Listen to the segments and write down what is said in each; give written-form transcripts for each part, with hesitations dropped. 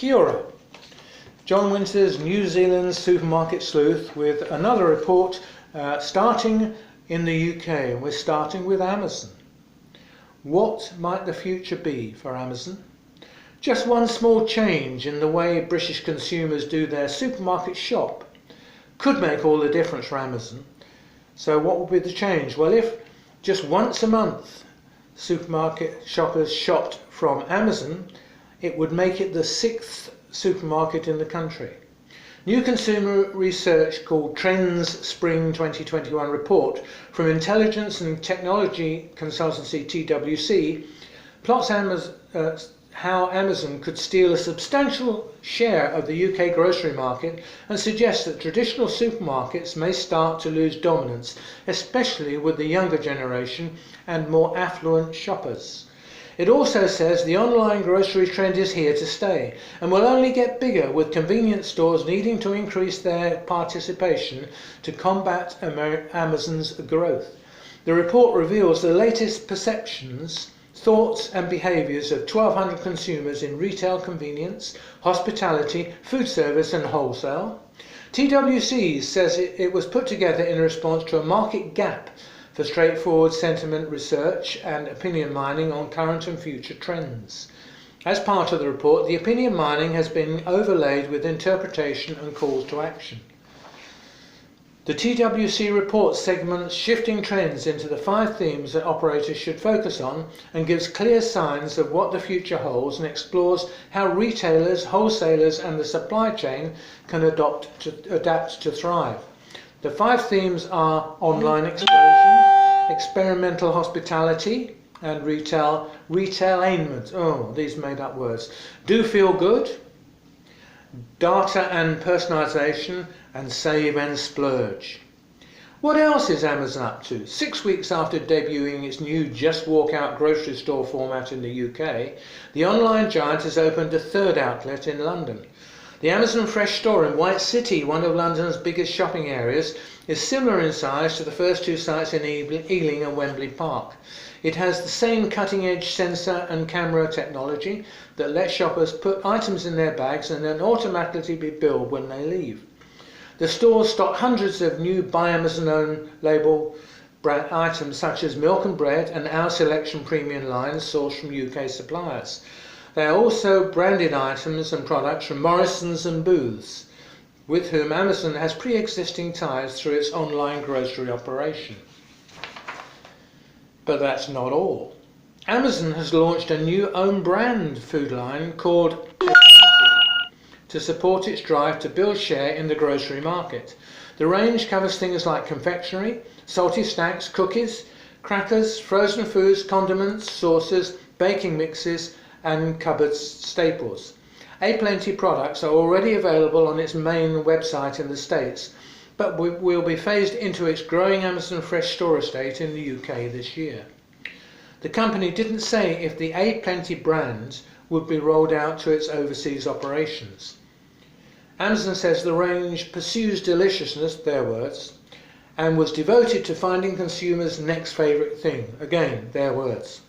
Kia ora. John Winter's New Zealand Supermarket Sleuth with another report starting in the UK, and we're starting with Amazon. What might the future be for Amazon? Just one small change in the way British consumers do their supermarket shop could make all the difference for Amazon. So what will be the change? Well, if just once a month supermarket shoppers shopped from Amazon, it would make it the 6th supermarket in the country. New consumer research called Trends Spring 2021 report from intelligence and technology consultancy TWC plots how Amazon could steal a substantial share of the UK grocery market and suggests that traditional supermarkets may start to lose dominance, especially with the younger generation and more affluent shoppers. It also says the online grocery trend is here to stay and will only get bigger, with convenience stores needing to increase their participation to combat Amazon's growth. The report reveals the latest perceptions, thoughts and behaviours of 1,200 consumers in retail, convenience, hospitality, food service and wholesale. TWC says it was put together in response to a market gap for straightforward sentiment research and opinion mining on current and future trends. As part of the report, the opinion mining has been overlaid with interpretation and calls to action. The TWC report segments shifting trends into the 5 themes that operators should focus on and gives clear signs of what the future holds, and explores how retailers, wholesalers and the supply chain can adapt to thrive. The 5 themes are online explosion, experimental hospitality and retailtainment. Oh, these made up words. Do feel good, data and personalisation, and save and splurge. What else is Amazon up to? 6 weeks after debuting its new Just Walk Out grocery store format in the UK, the online giant has opened a 3rd outlet in London. The Amazon Fresh store in White City, one of London's biggest shopping areas, is similar in size to the first 2 sites in Ealing and Wembley Park. It has the same cutting-edge sensor and camera technology that lets shoppers put items in their bags and then automatically be billed when they leave. The stores stock hundreds of new by Amazon own label brand items such as milk and bread and Our Selection premium lines sourced from UK suppliers. They are also branded items and products from Morrisons and Booths, with whom Amazon has pre-existing ties through its online grocery operation. But that's not all. Amazon has launched a new own brand food line called to support its drive to build share in the grocery market. The range covers things like confectionery, salty snacks, cookies, crackers, frozen foods, condiments, sauces, baking mixes and cupboard staples. A-Plenty products are already available on its main website in the States, but will be phased into its growing Amazon Fresh store estate in the UK this year. The company didn't say if the A-Plenty brand would be rolled out to its overseas operations. Amazon says the range pursues deliciousness, their words, and was devoted to finding consumers' next favourite thing, again, their words.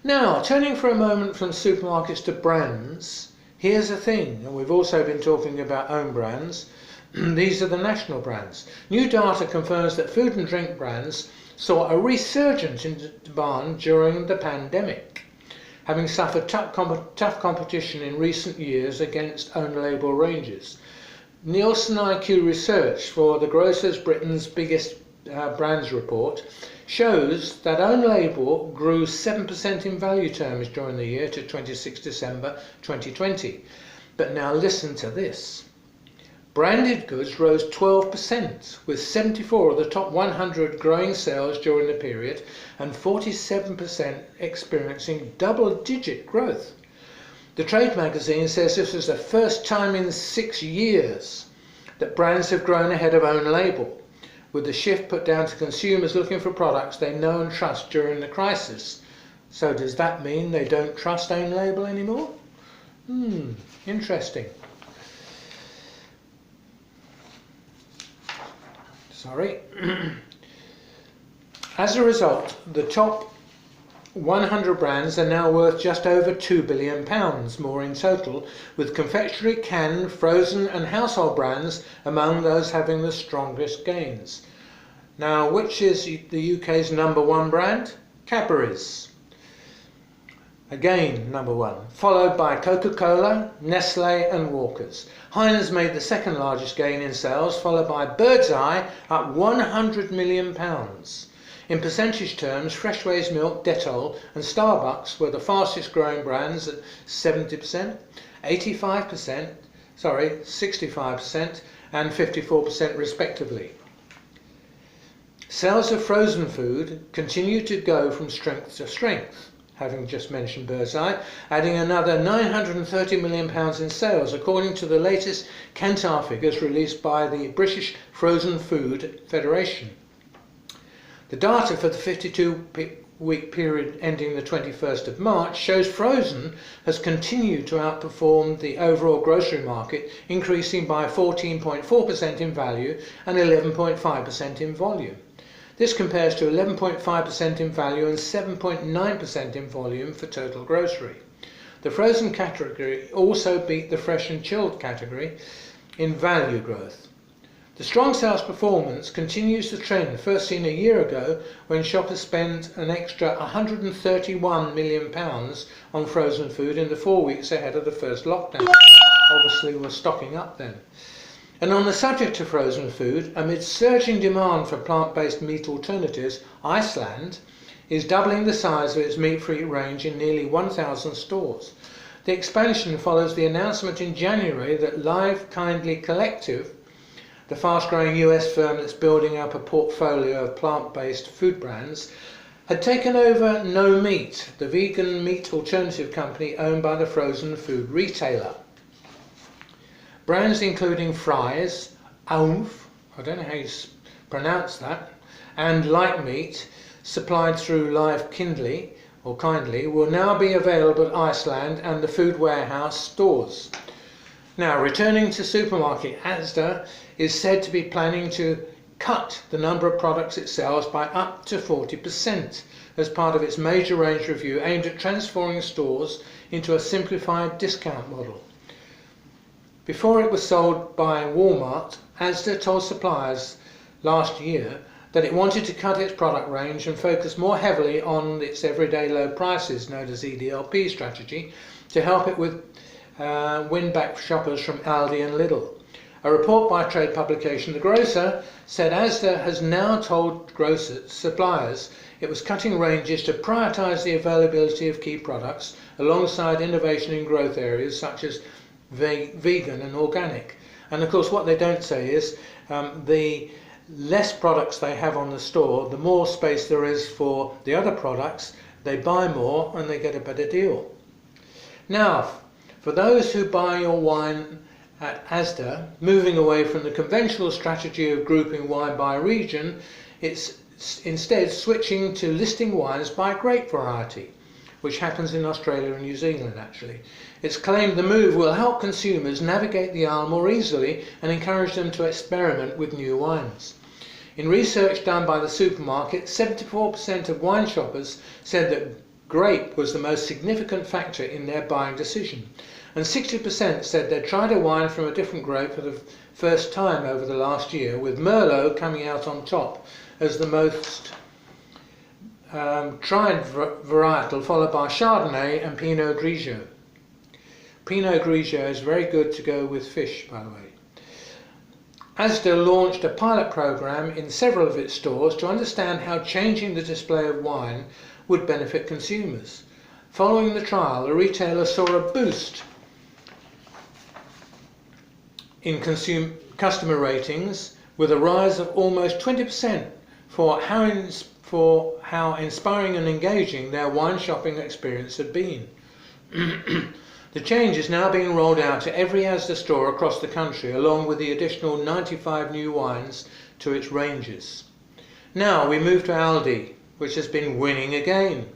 Now, turning for a moment from supermarkets to brands, here's the thing, and we've also been talking about own brands. These are the national brands. New data confirms that food and drink brands saw a resurgence in demand during the pandemic, having suffered tough competition in recent years against own label ranges. Nielsen IQ research for the Grocers Britain's Biggest Brands report shows that own label grew 7% in value terms during the year to 26 December 2020. But now listen to this. Branded goods rose 12%, with 74 of the top 100 growing sales during the period and 47% experiencing double-digit growth. The Trade magazine says this was the first time in 6 years that brands have grown ahead of own label, with the shift put down to consumers looking for products they know and trust during the crisis. So does that mean they don't trust own label anymore? Interesting. Sorry. As a result, the top 100 brands are now worth just over £2 billion more in total, with confectionery, canned, frozen and household brands among those having the strongest gains. Now, which is the UK's #1 brand? Cadbury's. Again, #1, followed by Coca-Cola, Nestle and Walker's. Heinz made the second largest gain in sales, followed by Birds Eye, up £100 million. In percentage terms, Freshways Milk, Dettol and Starbucks were the fastest growing brands at 70%, 65% and 54% respectively. Sales of frozen food continue to go from strength to strength, having just mentioned Birds Eye, adding another £930 million in sales according to the latest Kantar figures released by the British Frozen Food Federation. The data for the 52-week period ending the 21st of March shows frozen has continued to outperform the overall grocery market, increasing by 14.4% in value and 11.5% in volume. This compares to 11.5% in value and 7.9% in volume for total grocery. The frozen category also beat the fresh and chilled category in value growth. The strong sales performance continues the trend first seen a year ago when shoppers spent an extra £131 million on frozen food in the 4 weeks ahead of the first lockdown. Obviously we're stocking up then. And on the subject of frozen food, amid surging demand for plant-based meat alternatives, Iceland is doubling the size of its meat-free range in nearly 1,000 stores. The expansion follows the announcement in January that Live Kindly Collective, the fast-growing US firm that's building up a portfolio of plant-based food brands, had taken over No Meat, the vegan meat alternative company owned by the frozen food retailer. Brands including Fry's, Aumf, I don't know how you pronounce that, and Light Meat, supplied through Live Kindly, will now be available at Iceland and the Food Warehouse stores. Now, returning to supermarket, Asda is said to be planning to cut the number of products it sells by up to 40% as part of its major range review aimed at transforming stores into a simplified discount model. Before it was sold by Walmart, Asda told suppliers last year that it wanted to cut its product range and focus more heavily on its everyday low prices, known as EDLP strategy, to help it with win back shoppers from Aldi and Lidl. A report by trade publication The Grocer said Asda has now told suppliers it was cutting ranges to prioritise the availability of key products alongside innovation in growth areas such as vegan and organic. And of course what they don't say is the less products they have on the store, the more space there is for the other products, they buy more and they get a better deal. Now, for those who buy your wine at Asda, moving away from the conventional strategy of grouping wine by region, it's instead switching to listing wines by grape variety, which happens in Australia and New Zealand actually. It's claimed the move will help consumers navigate the aisle more easily and encourage them to experiment with new wines. In research done by the supermarket, 74% of wine shoppers said that grape was the most significant factor in their buying decision, and 60% said they'd tried a wine from a different grape for the first time over the last year, with Merlot coming out on top as the most tried varietal, followed by Chardonnay and Pinot Grigio. Pinot Grigio is very good to go with fish, by the way. Asda launched a pilot program in several of its stores to understand how changing the display of wine would benefit consumers. Following the trial, the retailer saw a boost in customer ratings, with a rise of almost 20% for how inspiring and engaging their wine shopping experience had been. The change is now being rolled out to every Asda store across the country, along with the additional 95 new wines to its ranges. Now we move to Aldi, which has been winning again.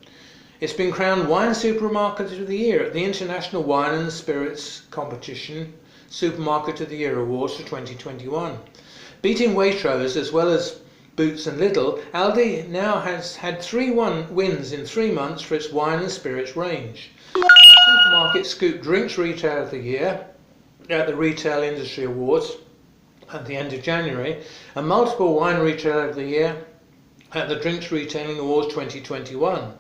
It's been crowned Wine Supermarket of the Year at the International Wine and Spirits Competition Supermarket of the Year Awards for 2021, beating Waitrose as well as Boots and Lidl, Aldi now has had 3 wins in 3 months for its wine and spirits range. The supermarket scooped Drinks Retailer of the Year at the Retail Industry Awards at the end of January, and multiple Wine Retailer of the Year at the Drinks Retailing Awards 2021.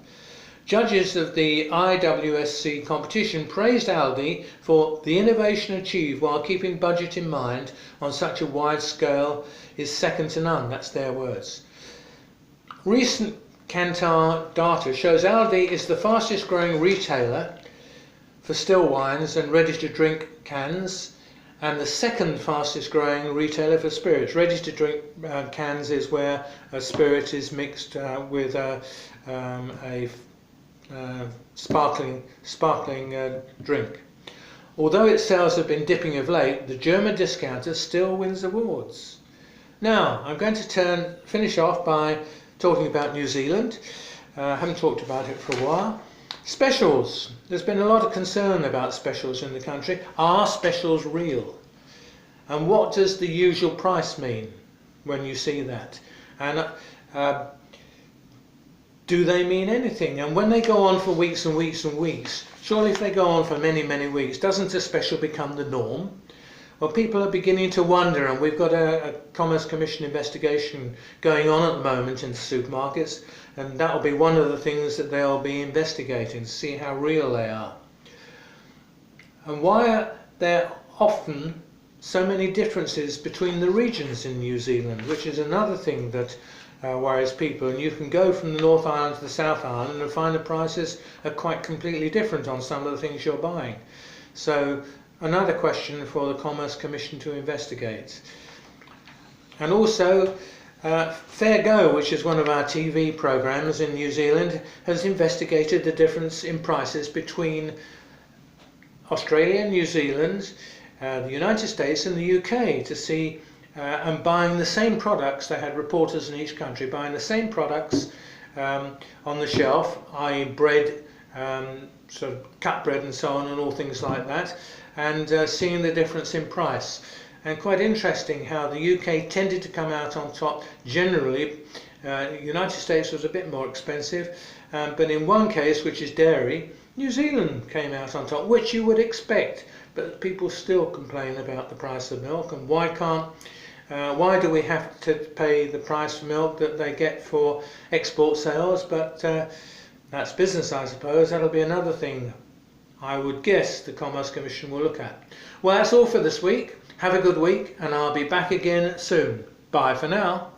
Judges of the IWSC competition praised Aldi for the innovation achieved while keeping budget in mind on such a wide scale is second to none. That's their words. Recent Kantar data shows Aldi is the fastest growing retailer for still wines and ready to drink cans, and the second fastest growing retailer for spirits. Ready to drink cans is where a spirit is mixed with a sparkling drink. Although its sales have been dipping of late, the German discounter still wins awards. Now, I'm going to finish off by talking about New Zealand. I haven't talked about it for a while. Specials. There's been a lot of concern about specials in the country. Are specials real? And what does the usual price mean when you see that? And do they mean anything? And when they go on for weeks and weeks and weeks, surely if they go on for many, many weeks, doesn't a special become the norm? Well, people are beginning to wonder, and we've got a Commerce Commission investigation going on at the moment in the supermarkets, and that will be one of the things that they'll be investigating to see how real they are. And why are there often so many differences between the regions in New Zealand, which is another thing that worries people. And you can go from the North Island to the South Island and find the prices are quite completely different on some of the things you're buying. So another question for the Commerce Commission to investigate. And also Fair Go, which is one of our TV programs in New Zealand, has investigated the difference in prices between Australia and New Zealand, the United States and the UK to see and buying the same products. They had reporters in each country buying the same products on the shelf, i.e. bread, sort of cut bread and so on, and all things like that, and seeing the difference in price. And quite interesting how the UK tended to come out on top generally. United States was a bit more expensive, but in one case, which is dairy, New Zealand came out on top, which you would expect, but people still complain about the price of milk. And why do we have to pay the price for milk that they get for export sales? But that's business, I suppose. That'll be another thing I would guess the Commerce Commission will look at. Well, that's all for this week. Have a good week, and I'll be back again soon. Bye for now.